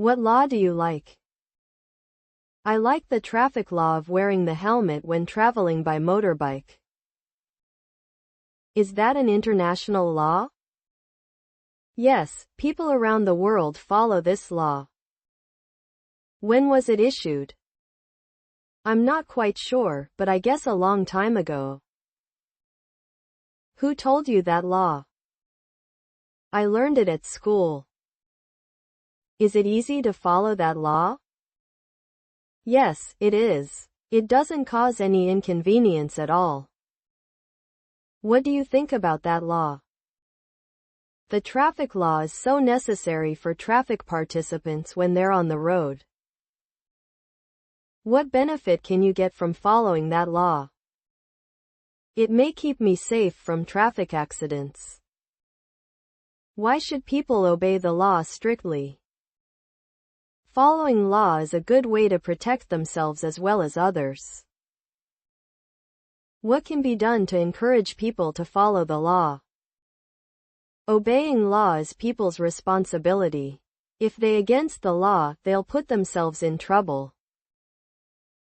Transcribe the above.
What law do you like? I like the traffic law of wearing the helmet when traveling by motorbike. Is that an international law? Yes, people around the world follow this law. When was it issued? I'm not quite sure, but I guess a long time ago. Who told you that law? I learned it at school. Is it easy to follow that law? Yes, it is. It doesn't cause any inconvenience at all. What do you think about that law? The traffic law is so necessary for traffic participants when they're on the road. What benefit can you get from following that law? It may keep me safe from traffic accidents. Why should people obey the law strictly? Following law is a good way to protect themselves as well as others. What can be done to encourage people to follow the law? Obeying law is people's responsibility. If they against the law, they'll put themselves in trouble.